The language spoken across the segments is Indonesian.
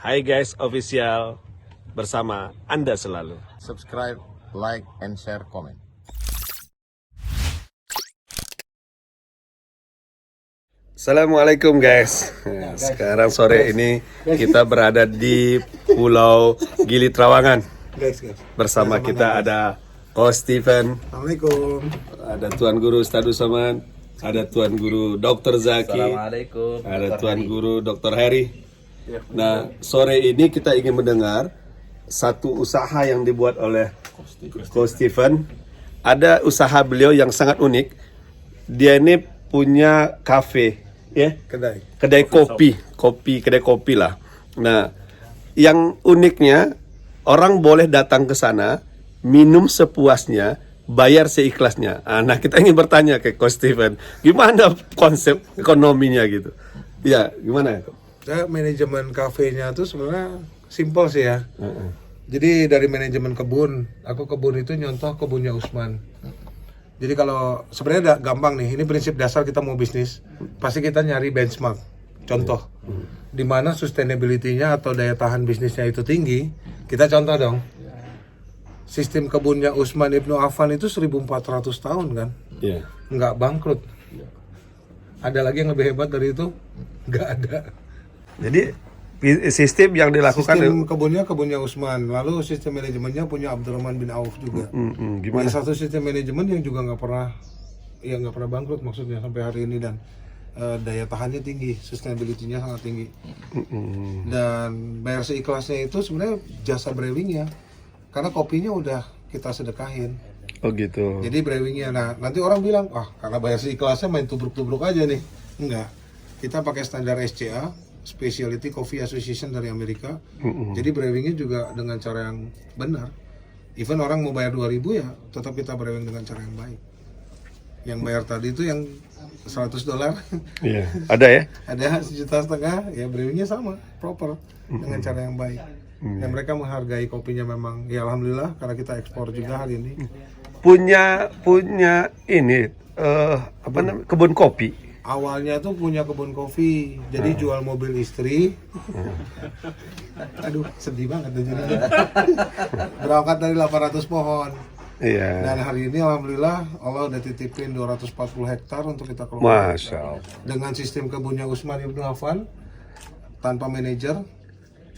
Hai guys official, bersama Anda selalu. Subscribe, like, and share, comment. Assalamualaikum guys. Nah, sekarang sore ini kita berada di Pulau Gili Trawangan. Bersama kita ada Coach Steven, Assalamualaikum. ada Tuan Guru Ustadz Saman, ada Tuan Guru Dr. Zaki, Assalamualaikum. ada Tuan Guru Dr. Heri. Nah, sore ini kita ingin mendengar satu usaha yang dibuat oleh Coach Steven. Ada usaha beliau yang sangat unik. Dia ini punya kafe, ya, kedai kopi lah. Nah, yang uniknya orang boleh datang ke sana, minum sepuasnya, bayar seikhlasnya. Nah, kita ingin bertanya ke Coach Steven, gimana konsep ekonominya gitu? Ya, gimana? Ya, manajemen kafenya tuh sebenarnya simpel sih ya. Jadi dari manajemen kebun, aku kebun itu nyontoh kebunnya Usman. Jadi kalau sebenarnya gampang nih, ini prinsip dasar kita mau bisnis, pasti kita nyari benchmark. Contoh, di mana sustainability-nya atau daya tahan bisnisnya itu tinggi, kita contoh dong. Sistem kebunnya Usman Ibnu Affan itu 1400 tahun kan, Iya. nggak bangkrut. Ada lagi yang lebih hebat dari itu? Nggak ada. Jadi sistem yang dilakukan Sistem kebunnya Usman, lalu sistem manajemennya punya Abdurrahman bin Auf juga. gimana? Ada satu sistem manajemen yang juga nggak pernah bangkrut maksudnya sampai hari ini, dan daya tahannya tinggi, sustainability-nya sangat tinggi. Dan bayar seikhlasnya itu sebenarnya jasa brewingnya, karena kopinya udah kita sedekahin. Oh gitu. Jadi brewingnya, nah nanti orang bilang, karena bayar seikhlasnya main tubruk-tubruk aja nih. Enggak, kita pakai standar SCA, Specialty Coffee Association dari Amerika. Jadi brewingnya juga dengan cara yang benar. Even orang mau bayar 2.000 ya, tetap kita brewing dengan cara yang baik. Yang bayar tadi itu yang $100. Iya. Ada ya? Ada 1,5 juta, ya brewingnya sama, proper, dengan cara yang baik. Dan mereka menghargai kopinya memang, ya alhamdulillah, karena kita ekspor juga hari ini. Punya ini apa namanya? Kebun kopi. Awalnya tuh punya kebun kopi, jadi jual mobil istri. Aduh, sedih banget tuh jadinya. Berangkat dari 800 pohon. Iya. Dan hari ini alhamdulillah Allah udah titipin 240 hektar untuk kita kelola. Masya Allah. Dengan sistem kebunnya Usman Ibnu Affan, tanpa manajer,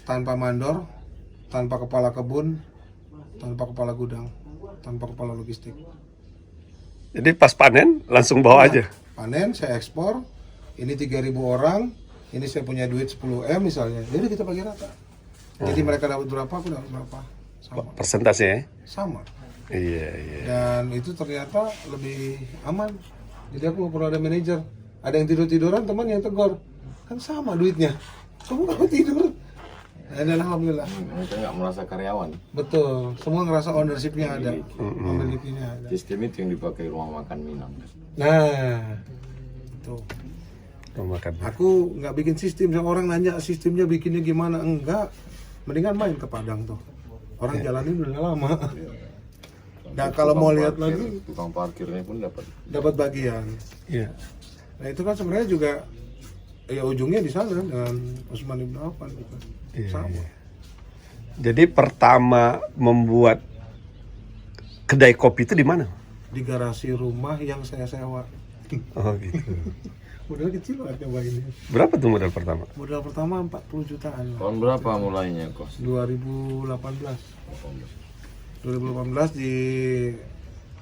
tanpa mandor, tanpa kepala kebun, tanpa kepala gudang, tanpa kepala logistik. Jadi pas panen langsung bawa aja. Panen, saya ekspor, ini 3.000 orang, ini saya punya duit 10M misalnya, jadi kita bagi rata. Jadi mereka dapat berapa, aku dapat berapa, sama. Persentase ya? Sama. Iya. Dan itu ternyata lebih aman. Jadi aku perlu ada manajer. Ada yang tidur-tiduran, teman yang tegur, kan sama duitnya, kamu tidur. Dan alhamdulillah. Mereka nggak merasa karyawan. Betul, semua ngerasa ownership-nya ada, memilikinya ada. Sistem itu yang dipakai ruang makan Minang. Nah, tuh. Makan. Aku nggak bikin sistem, orang nanya sistemnya bikinnya gimana, enggak. Mendingan main ke Padang tuh. Orang jalanin udah lama. Nah kalau mau lihat lagi, Tukang parkirnya pun dapat bagian. Iya. Nah itu kan sebenarnya juga, ya ujungnya di sana dengan Usman Ibnu Affan gitu. Sama. Jadi pertama membuat kedai kopi itu di mana? Di garasi rumah yang saya sewa. Oh gitu. Modal kecil lah cobain. Berapa tuh modal pertama? Modal pertama 40 jutaan lah. Tahun berapa mulainya, Kos? 2018 di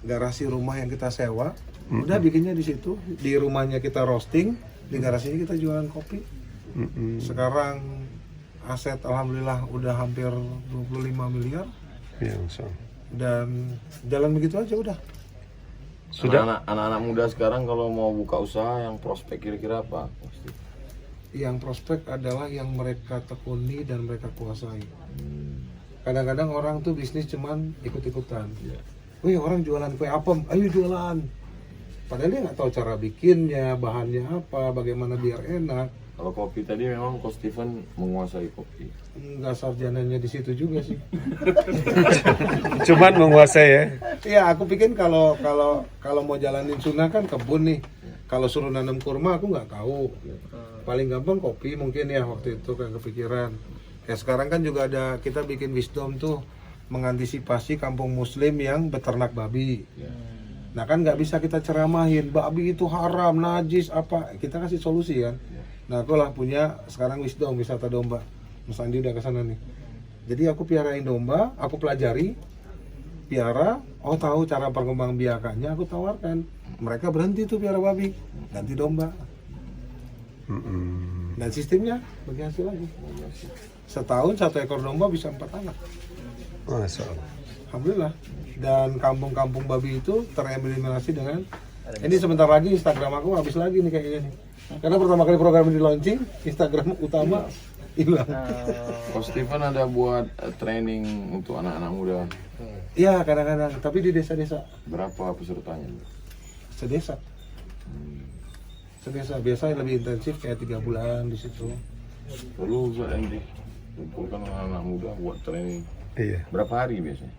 garasi rumah yang kita sewa. Udah bikinnya di situ, di rumahnya kita roasting, di garasinya kita jualan kopi. Sekarang aset alhamdulillah udah hampir 25 miliar. Iya, so. Dan jalan begitu aja udah. Sudah. Anak-anak muda sekarang kalau mau buka usaha yang prospek kira-kira apa? Yang prospek adalah yang mereka tekuni dan mereka kuasai. Kadang-kadang orang tuh bisnis cuman ikut-ikutan. Wih, orang jualan kue apem, ayo jualan. Padahal dia nggak tahu cara bikinnya, bahannya apa, bagaimana biar enak. Kalau kopi tadi memang Coach Steven menguasai kopi. Nggak sarjananya di situ juga sih. Cuman menguasai ya. Iya, aku pikir kalau mau jalanin sunnah kan kebun nih. Kalau suruh nanam kurma aku nggak tahu. Paling gampang kopi mungkin ya waktu itu kayak kepikiran. Ya sekarang kan juga ada kita bikin wisdom tuh mengantisipasi kampung muslim yang beternak babi. Nah kan nggak bisa kita ceramahin babi itu haram, najis apa. Kita kasih solusi kan. Nah aku lah punya sekarang wisdom wisata domba. Mas Andi udah kesana nih. Jadi aku piarain domba, aku pelajari, piara, oh tahu cara perkembangbiakannya, aku tawarkan. Mereka berhenti tuh piara babi, ganti domba. Dan sistemnya bagi hasil lagi. Setahun 1 ekor domba bisa 4 anak. Masya Allah. Alhamdulillah. Dan kampung-kampung babi itu tereliminasi dengan ini sebentar lagi Instagram aku habis lagi nih kayaknya nih. Karena pertama kali program ini launching, Instagram utama hilang. Coach Steven ada buat training untuk anak-anak muda. Iya kadang-kadang, tapi di desa-desa. Berapa pesertanya? Sedesa. Sedesa biasanya lebih intensif kayak 3 bulan di situ. Perlu Ustaz Andi kumpulkan anak-anak muda buat training. Iya. Berapa hari biasanya?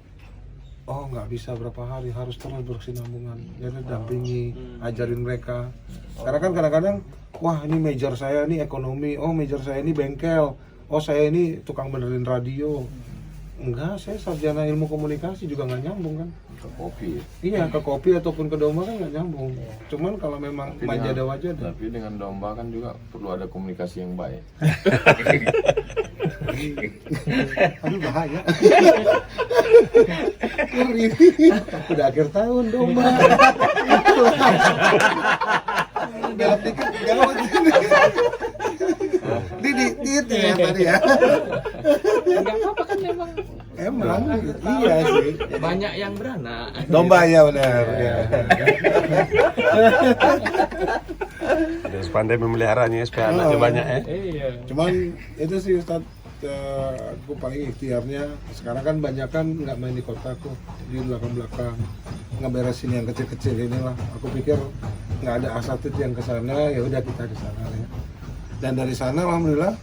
Oh nggak bisa berapa hari, harus terus berkesinambungan. Jadi dampingi, ajarin mereka. Karena kan kadang-kadang, wah ini major saya ini ekonomi, oh major saya ini bengkel, oh saya ini tukang benerin radio. Enggak, saya sarjana ilmu komunikasi juga nggak nyambung kan. Ke kopi ya? Iya, ke kopi ataupun ke domba kan nggak nyambung. Cuman kalau memang wajada-wajada. Tapi dengan domba kan juga perlu ada komunikasi yang baik. Aduh bahaya. Ngeri. Udah akhir tahun domba. Belok dikit gawat. Didit ya tadi ya. Enggak apa-apa kan memang Emang iya sih. banyak yang beranak. Domba ya benar. Ya. Harus pandai memeliharanya supaya anaknya banyak ya. Iya. Cuman itu sih Ustadz, aku paling ikhtiarnya sekarang kan banyak kan nggak main di kotaku, di belakang-belakang ngeberesin yang kecil-kecil inilah. Aku pikir nggak ada asatid yang kesana, ya udah kita ke sana ya. Dan dari sana alhamdulillah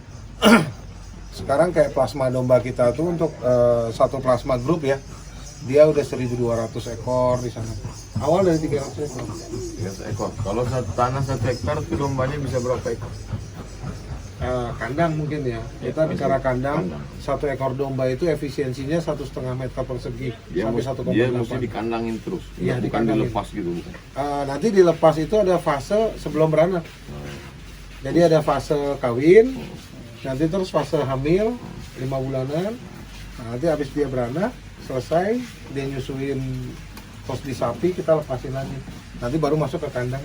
sekarang kayak plasma domba kita tuh untuk satu plasma grup ya, dia udah 1.200 ekor di sana. Awal dari 300 ekor. 300 ekor. Kalau tanah 1 hektar itu dombanya bisa berapa ekor? Kandang mungkin ya. Kita bicara kandang, 1 ekor domba itu efisiensinya 1,5 meter persegi sampai 1,8. Dia mesti dikandangin terus. Iya, Bukan dikandangin. dilepas gitu bukan. Nanti dilepas itu ada fase sebelum beranak. Jadi ada fase kawin, nanti terus fase hamil 5 bulanan. Nah, nanti habis dia beranak, selesai dia nyusuin pos di sapi, kita lepasin lagi. Nanti baru masuk ke kandang,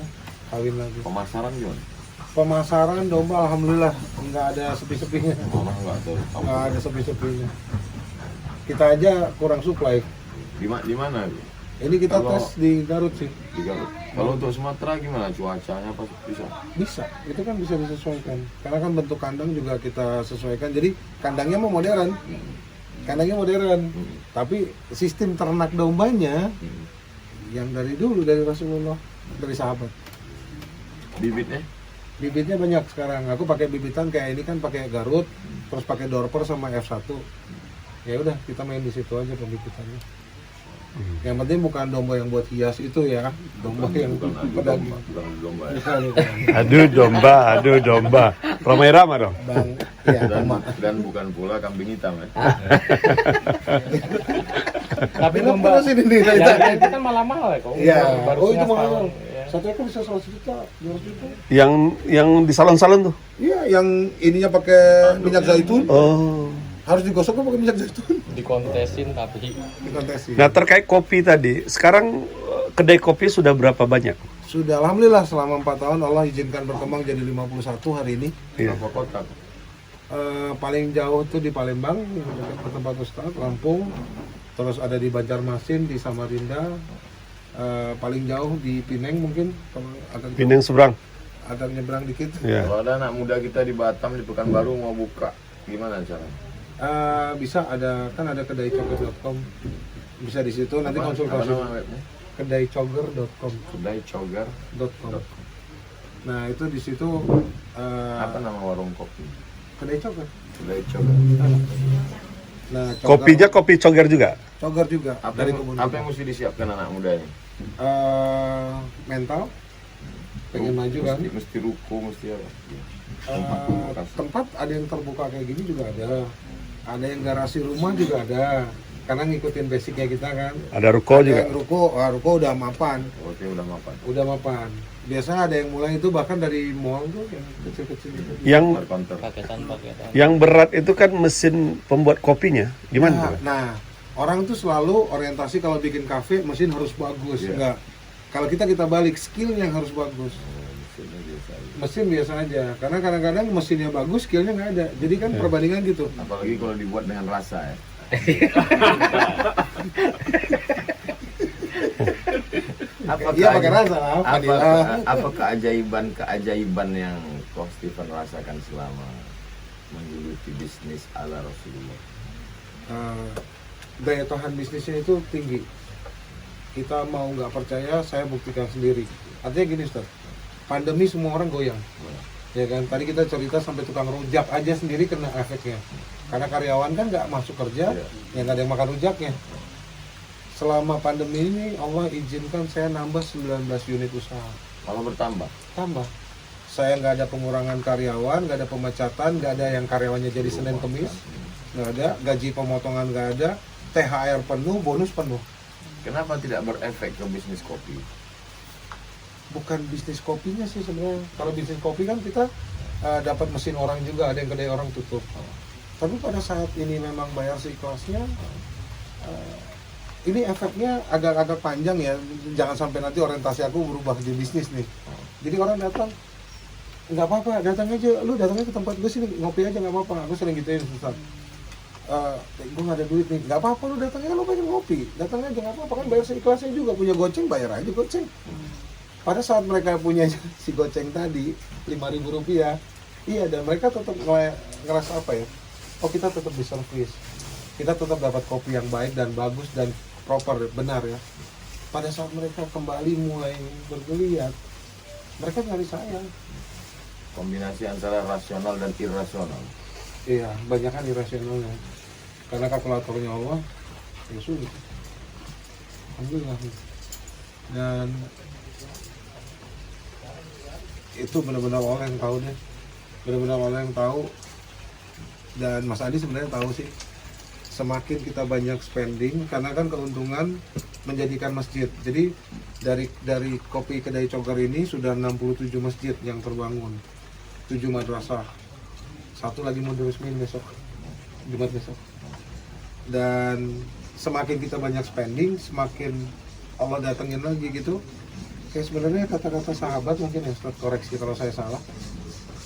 kawin lagi. Pemasaran gimana? Pemasaran domba alhamdulillah nggak ada sepi-sepinya. Orang nggak tahu. Nggak ada sepi-sepinya. Kita aja kurang supply. Di mana? Ini kita Kalau- tes di Garut sih. Di Garut. Kalau untuk Sumatera gimana cuacanya apa bisa? Bisa, itu kan bisa disesuaikan. Karena kan bentuk kandang juga kita sesuaikan. Jadi kandangnya mau modern. Kandangnya modern. Tapi sistem ternak dombanya yang dari dulu dari Rasulullah, dari sahabat. Bibitnya? Bibitnya banyak sekarang. Aku pakai bibitan kayak ini kan pakai Garut, terus pakai Dorper sama F1. Ya udah, kita main di situ aja pembibitannya. Yang penting bukan domba yang buat hias itu ya, domba yang pedagang. Bukan domba ya. Aduh domba. Ramai Rama dong. Bang, ya, Dan bukan pula kambing hitam ya. Tapi domba Terus ini nih, yang itu kan malah mahal ya kok. Iya, Baru oh itu punya mahal. setahun, ya. Satu ekor bisa 100 juta, 200 juta. Yang di salon-salon tuh. Iya, yang ininya pakai minyak zaitun, Oh. harus digosok kan pakai minyak zaitun. Dikontesin tapi Dikontesin. Nah terkait kopi tadi, sekarang kedai kopi sudah berapa banyak? Sudah alhamdulillah selama 4 tahun Allah izinkan berkembang jadi 51 hari ini. Iya. Berapa kota? Paling jauh tuh di Palembang, yang dekat ke tempat Ustadz, Lampung. Terus ada di Banjarmasin, di Samarinda. Paling jauh di Pineng mungkin, kalau agak Pinang seberang. agak nyebrang dikit. Ya. Kalau ada anak muda kita di Batam di Pekanbaru mau buka, gimana caranya? Bisa ada kan ada kedaicoger.com, bisa di situ nanti Apa konsultasi. nama webnya? Kedaicoger.com. Kedai Cogar. Nah itu di situ Apa nama warung kopi? kedai coger. Kedai Cogar. Nah coger, Kopinya kopi coger juga. coger juga Apa dari yang, kebun. apa yang mesti disiapkan anak muda ini? Mental, pengen maju kan. Mesti ruko, mesti apa? Tempat ada yang terbuka kayak gini juga ada yang garasi rumah juga ada, karena ngikutin basicnya kita kan. Ada ruko Ada juga. yang ruko udah mapan, Oke, udah mapan. biasa ada yang mulai itu bahkan dari mall tuh yang kecil-kecil itu. Yang Counter. paketan. yang berat itu kan mesin pembuat kopinya. Gimana? tuh? Nah, orang tuh selalu orientasi kalau bikin kafe mesin harus bagus. Iya. Enggak. Kalau kita balik skill yang harus bagus. Mesinnya biasa aja. Mesin biasa aja, karena kadang-kadang mesinnya bagus, skillnya nggak ada. Jadi kan perbandingan gitu. Apalagi kalau dibuat dengan rasa ya. Iya pakai rasa lah. Apa keajaiban yang Coach Steven rasakan selama menggeluti bisnis ala Rasulullah? Daya tahan bisnisnya itu tinggi. Kita mau nggak percaya, saya buktikan sendiri. Artinya gini Ustaz, pandemi semua orang goyang. Ya kan, tadi kita cerita sampai tukang rujak aja sendiri kena efeknya. Karena karyawan kan nggak masuk kerja, ya nggak ada yang makan rujaknya. Selama pandemi ini Allah izinkan saya nambah 19 unit usaha. Malah bertambah. Tambah. Saya nggak ada pengurangan karyawan, nggak ada pemecatan, nggak ada yang karyawannya jadi Senin Kemis, nggak ada, gaji pemotongan nggak ada, THR penuh, bonus penuh. Kenapa tidak berefek ke bisnis kopi? Bukan bisnis kopinya sih sebenarnya. Kalau bisnis kopi kan kita dapat mesin orang juga, ada yang kedai orang tutup. Tapi pada saat ini memang bayar seikhlasnya, ini efeknya agak-agak panjang ya. Jangan sampai nanti orientasi aku berubah jadi bisnis nih. Jadi orang datang, nggak apa-apa, datang aja. Lu datangnya ke tempat gue sini, ngopi aja nggak apa-apa. Aku sering gituin Ustaz. Gue nggak ada duit nih, nggak apa-apa lu datangnya, lu pengen ngopi, datang aja nggak apa-apa kan, bayar seikhlasnya juga. Punya goceng bayar aja goceng. Pada saat mereka punya si goceng tadi 5.000 rupiah, iya, dan mereka tetap ngerasa apa ya, oh kita tetap diservis, kita tetap dapat kopi yang baik dan bagus dan proper, benar ya. Pada saat mereka kembali mulai bergeliat, mereka nyari saya. Kombinasi antara rasional dan irasional. Iya, banyak kan irasionalnya. Karena kalkulatornya Allah, ya sulit. Alhamdulillah. Dan itu benar-benar orang yang tahu deh. Benar-benar orang yang tahu. Dan Mas Adi sebenarnya tahu sih. Semakin kita banyak spending, karena kan keuntungan menjadikan masjid. Jadi dari kopi kedai Cogar ini sudah 67 masjid yang terbangun, 7 madrasah, 1 lagi mau diresmiin besok, Jumat besok. Dan semakin kita banyak spending, semakin Allah datengin lagi gitu. Kayak sebenarnya kata-kata sahabat mungkin ya, Ustaz, koreksi kalau saya salah.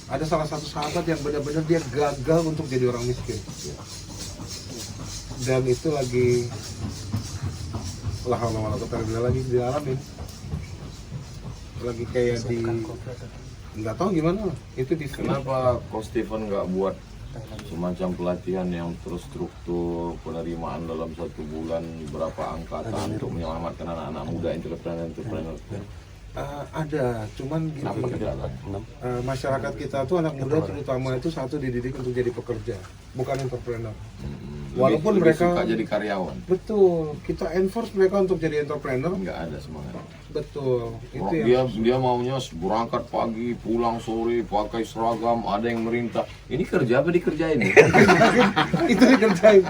Ada salah satu sahabat yang benar-benar dia gagal untuk jadi orang miskin. Dan itu lagi lagi dialamin. Lagi kayak di nggak tahu gimana itu di Kenapa Coach Steven nggak buat semacam pelatihan yang terstruktur, penerimaan dalam 1 bulan berapa angkatan untuk menyelamatkan anak-anak muda entrepreneur? ada, cuman gini, Kenapa tidak ada? masyarakat kita tuh anak muda terutama itu satu dididik untuk jadi pekerja, bukan entrepreneur. Walaupun lebih mereka suka jadi karyawan, betul, kita enforce mereka untuk jadi entrepreneur, nggak ada semangat. betul. Itu yang Dia maunya berangkat pagi, pulang sore, pakai seragam, ada yang merintah. Ini kerja apa dikerjain? itu dikerjain.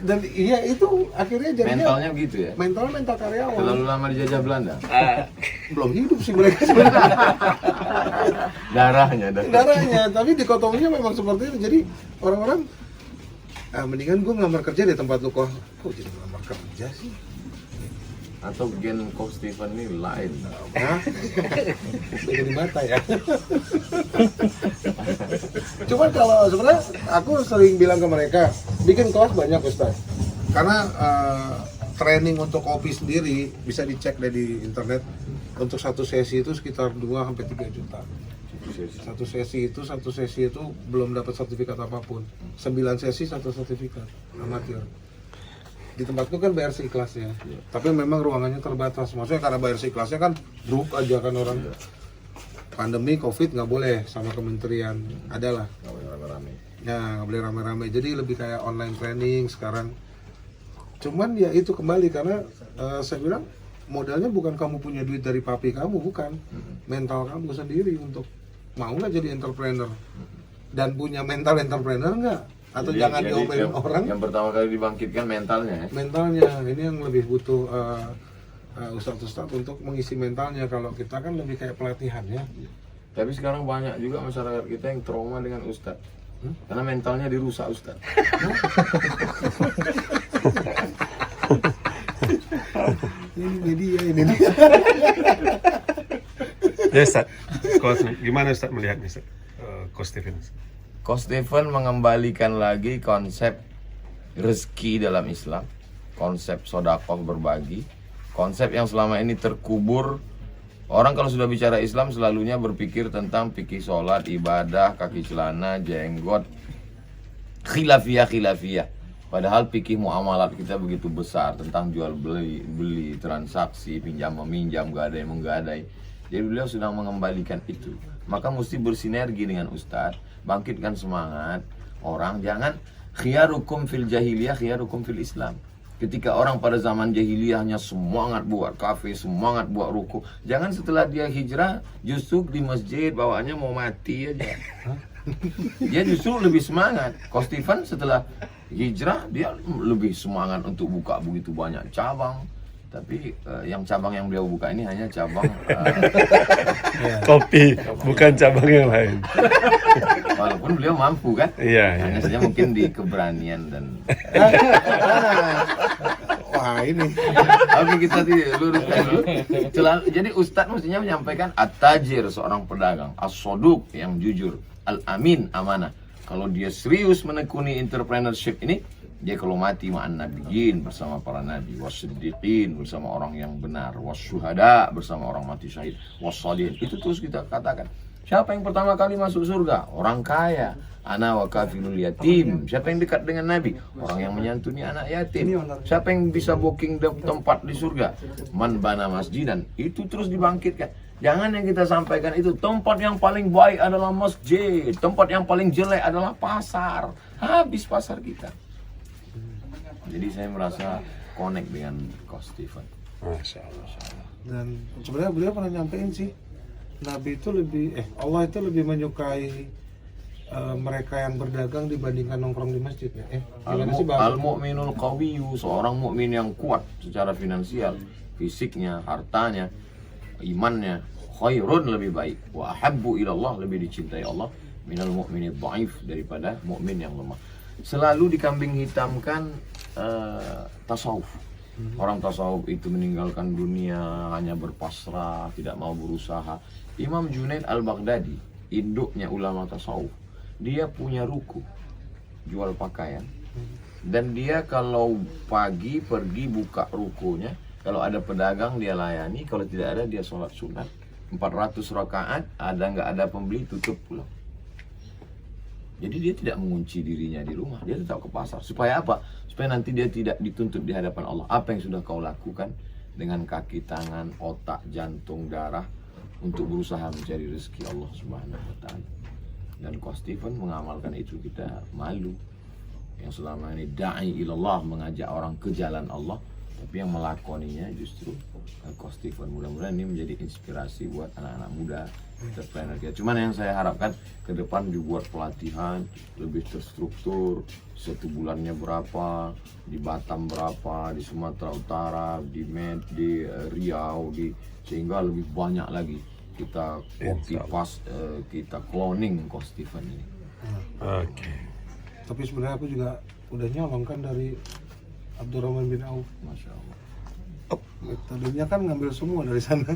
Dan iya itu akhirnya jadinya Mentalnya gitu ya. mental karyawan. Terlalu lama dijajah Belanda. Belum hidup sih mereka sebenarnya. Darahnya. Darahnya, tapi dikotominya memang seperti itu. Jadi orang-orang mendingan gue ngelamar kerja di tempat lu. Kok jadi ngelamar kerja sih? Atau gen Coach Steven ini lain. Hah? Jadi mata ya. Cuman kalau sebenarnya aku sering bilang ke mereka, bikin kelas banyak Ustaz. Karena training untuk kopi sendiri bisa dicek deh di internet. Untuk satu sesi itu sekitar 2-3 juta. Satu sesi itu belum dapat sertifikat apapun. 9 sesi 1 sertifikat amatir. Di tempatku kan bayar seikhlasnya, tapi memang ruangannya terbatas. Maksudnya karena bayar seikhlasnya kan druk aja kan orang. Pandemi Covid nggak boleh sama kementerian, adalah. Nggak boleh rame-rame. Ya nggak boleh rame-rame. Jadi lebih kayak online training sekarang. Cuman ya itu kembali karena saya bilang modalnya bukan kamu punya duit dari papi kamu, bukan. Mental kamu sendiri untuk mau nggak jadi entrepreneur dan punya mental entrepreneur nggak, atau jangan diomelin orang. Yang pertama kali dibangkitkan mentalnya ya. Mentalnya ini yang lebih butuh ustadz-ustadz untuk mengisi mentalnya. Kalau kita kan lebih kayak pelatihan ya. Tapi sekarang banyak juga masyarakat kita yang trauma dengan ustadz. Karena mentalnya dirusak ustadz. Ini media ini. Ya Ustaz, gimana Ustaz melihatnya Ustaz? Coach Stephen. Coach Stephen mengembalikan lagi konsep rezeki dalam Islam, konsep sodakoh berbagi, konsep yang selama ini terkubur. Orang kalau sudah bicara Islam selalunya berpikir tentang fikih sholat, ibadah, kaki celana, jenggot, khilafiyah. Padahal fikih muamalat kita begitu besar tentang jual beli, transaksi, pinjam meminjam, gadai menggadai. Jadi beliau sedang mengembalikan itu. Maka mesti bersinergi dengan Ustadz, bangkitkan semangat orang. Jangan khiyarukum fil jahiliyah, khiyarukum fil Islam. Ketika orang pada zaman jahiliyahnya semangat buat kafe, semangat buat ruku. Jangan setelah dia hijrah justru di masjid bawaannya mau mati aja. Dia justru lebih semangat. Coach Stephen setelah hijrah dia lebih semangat untuk buka begitu banyak cabang. Tapi yang cabang yang beliau buka ini hanya cabang Kopi, bukan cabang yang lain. walaupun beliau mampu kan. Iya, Hanya saja mungkin di keberanian dan Wah ini. Oke, kita luruskan dulu. Jadi Ustadz mestinya menyampaikan at-tajir, seorang pedagang, as-soduq, yang jujur, al-amin, amanah. Kalau dia serius menekuni entrepreneurship ini, dia kalau mati ma'an nabiyyin, bersama para nabi, was-siddiqin, bersama orang yang benar, was-syuhada, bersama orang mati syahid, was-shalihin. Itu terus kita katakan. Siapa yang pertama kali masuk surga? Orang kaya. Ana wa kafilul yatim. Siapa yang dekat dengan Nabi? Orang yang menyantuni anak yatim. Siapa yang bisa booking tempat di surga? Man bana masjidan. Itu terus dibangkitkan. Jangan yang kita sampaikan itu tempat yang paling baik adalah masjid, tempat yang paling jelek adalah pasar. Habis pasar kita. Jadi saya merasa connect dengan Coach Stephen. Masya Allah. Dan sebenarnya beliau pernah nyampein sih, Nabi itu Allah itu lebih menyukai mereka yang berdagang dibandingkan nongkrong di masjid ya. Gimana sih Bang? Al-mu'minul qawiyyu, seorang mukmin yang kuat secara finansial, fisiknya, hartanya, imannya, khairun, lebih baik, wa ahabbu ilallah, lebih dicintai Allah, minal mu'minid dhaif, daripada mukmin yang lemah. Selalu dikambing hitamkan tasawuf. Orang tasawuf itu meninggalkan dunia, hanya berpasrah, tidak mau berusaha. Imam Junaid al-Baghdadi, induknya ulama tasawuf, dia punya ruku, jual pakaian. Dan dia kalau pagi pergi buka rukunya, kalau ada pedagang dia layani, kalau tidak ada dia sholat sunat 400 rakaat, ada nggak ada pembeli tutup pulang. Jadi dia tidak mengunci dirinya di rumah, dia tetap ke pasar. Supaya apa? Supaya nanti dia tidak dituntut di hadapan Allah. Apa yang sudah kau lakukan dengan kaki, tangan, otak, jantung, darah untuk berusaha mencari rezeki Allah Subhanahu wa taala. Dan Coach Stephen mengamalkan itu, kita malu. Yang selama ini da'i ilallah, mengajak orang ke jalan Allah, tapi yang melakoninya justru Coach Stephen. Mudah-mudahan ini menjadi inspirasi buat anak-anak muda entrepreneur kita. Cuman yang saya harapkan ke depan dibuat pelatihan lebih terstruktur, 1 bulannya berapa, di Batam berapa, di Sumatera Utara, di Riau, sehingga lebih banyak lagi kita copy paste, kita cloning Coach Stephen ini. Oke. Tapi sebenarnya aku juga udah nyolong kan dari Abdurrahman bin Auf. Masya Allah. Metodenya kan ngambil semua dari sana.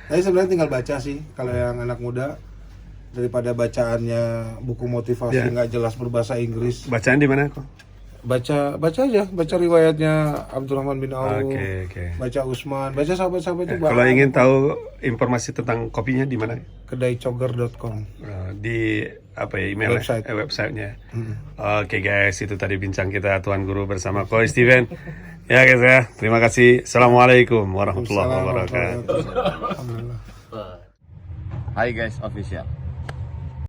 Tapi sebenarnya tinggal baca sih, kalau yang anak muda, daripada bacaannya buku motivasi nggak jelas berbahasa Inggris. Bacaan di mana kok? Baca aja, baca riwayatnya Abdurrahman bin Auf, Oke. baca Utsman, baca sahabat-sahabat itu. Kalau ingin tahu informasi tentang kopinya di mana? Kedaicoger.com. Di apa ya, email Website. websitenya. Oke guys, itu tadi bincang kita Tuan Guru bersama Coach Stephen. Ya guys ya, terima kasih. Assalamualaikum warahmatullahi wabarakatuh. Alhamdulillah. Hai guys, official.